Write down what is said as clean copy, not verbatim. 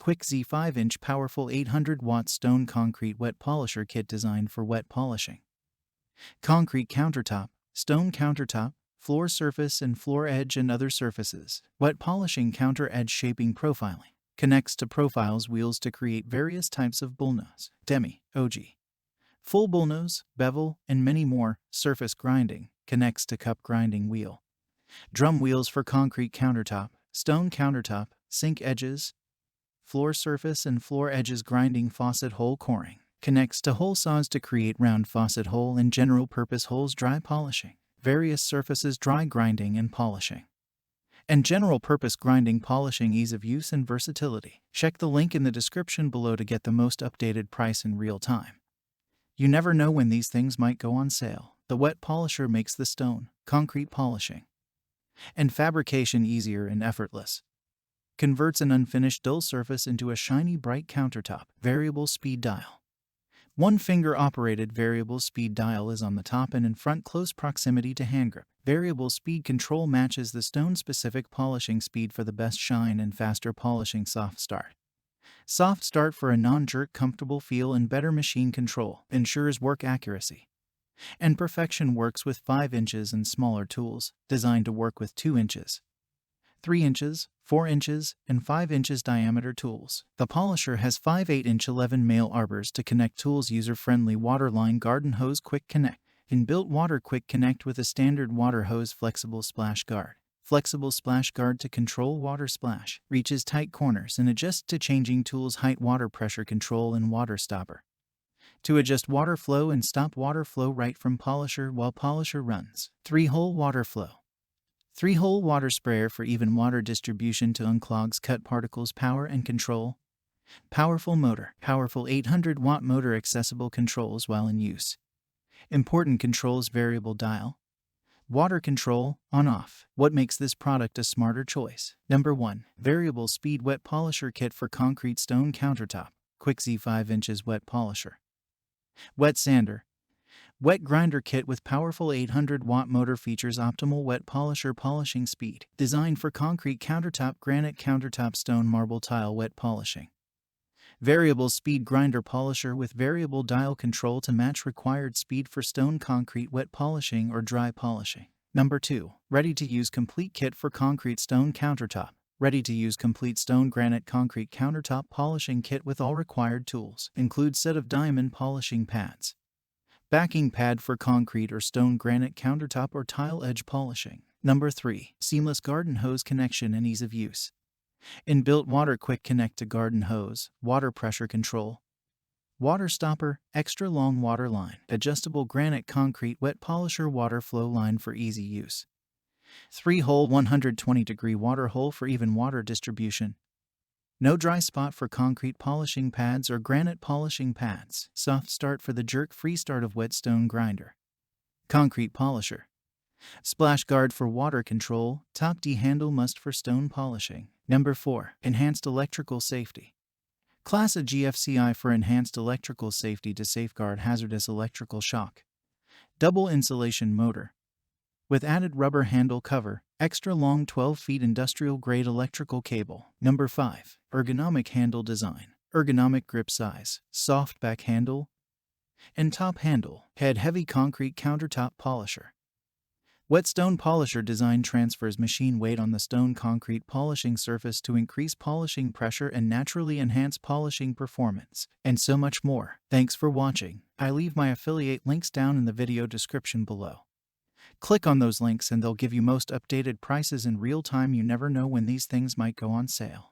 QuickZ 5-inch powerful 800-watt stone concrete wet polisher kit designed for wet polishing. Concrete countertop, stone countertop, floor surface and floor edge and other surfaces. Wet polishing counter edge shaping profiling. Connects to profiles wheels to create various types of bullnose, Demi, Ogee, full bullnose, bevel, and many more. Surface grinding. Connects to cup grinding wheel. Drum wheels for concrete countertop, stone countertop, sink edges, floor surface and floor edges grinding. Faucet hole coring. Connects to hole saws to create round faucet hole and general purpose holes. Dry polishing. Various surfaces. Dry grinding and polishing. And general purpose grinding, polishing, ease of use and versatility. Check the link in the description below to get the most updated price in real time. You never know when these things might go on sale. The wet polisher makes the stone, concrete polishing and fabrication easier and effortless. Converts an unfinished dull surface into a shiny bright countertop. Variable speed dial. One finger operated variable speed dial is on the top and in front, close proximity to handgrip. Variable speed control matches the stone specific polishing speed for the best shine and faster polishing. Soft start. Soft start for a non-jerk comfortable feel and better machine control. Ensures work accuracy and perfection. Works with 5 inches and smaller tools. Designed to work with 2 inches, 3 inches, 4 inches, and 5 inches diameter tools. The polisher has 5 8-inch 11 male arbours to connect tools. User-friendly waterline garden hose. Quick connect. Inbuilt water quick connect with a standard water hose. Flexible splash guard. Flexible splash guard to control water splash. Reaches tight corners and adjusts to changing tools. Height. Water pressure control and water stopper. To adjust water flow and stop water flow right from polisher while polisher runs. 3-hole water flow. 3-hole water sprayer for even water distribution to unclogs cut particles. Power and control. Powerful motor. Powerful 800-watt motor. Accessible controls while in use. Important controls. Variable dial. Water control, on-off. What makes this product a smarter choice? Number 1. Variable speed wet polisher kit for concrete stone countertop. QuickZ 5 inches wet polisher. Wet sander. Wet grinder kit with powerful 800-watt motor. Features optimal wet polisher polishing speed. Designed for concrete countertop, granite countertop, stone, marble, tile wet polishing. Variable speed grinder polisher with variable dial control to match required speed for stone concrete wet polishing or dry polishing. Number 2. Ready-to-use complete kit for concrete stone countertop. Ready-to-use complete stone granite concrete countertop polishing kit with all required tools. Includes set of diamond polishing pads. Backing pad for concrete or stone granite countertop or tile edge polishing. Number 3. Seamless garden hose connection and ease of use. Inbuilt water quick connect to garden hose, water pressure control, water stopper, extra long water line, adjustable granite concrete wet polisher water flow line for easy use. 3-hole 120-degree water hole for even water distribution. No dry spot for concrete polishing pads or granite polishing pads. Soft start for the jerk-free start of wet stone grinder. Concrete polisher. Splash guard for water control. Top D handle must for stone polishing. Number 4. Enhanced electrical safety. Class A GFCI for enhanced electrical safety to safeguard hazardous electrical shock. Double insulation motor. With added rubber handle cover. Extra long 12 feet industrial grade electrical cable. Number 5. Ergonomic handle design. Ergonomic grip size. Soft back handle and top handle. Head heavy concrete countertop polisher. Wet stone polisher design transfers machine weight on the stone concrete polishing surface to increase polishing pressure and naturally enhance polishing performance, and so much more. Thanks for watching. I leave my affiliate links down in the video description below. Click on those links and they'll give you most updated prices in real time. You never know when these things might go on sale.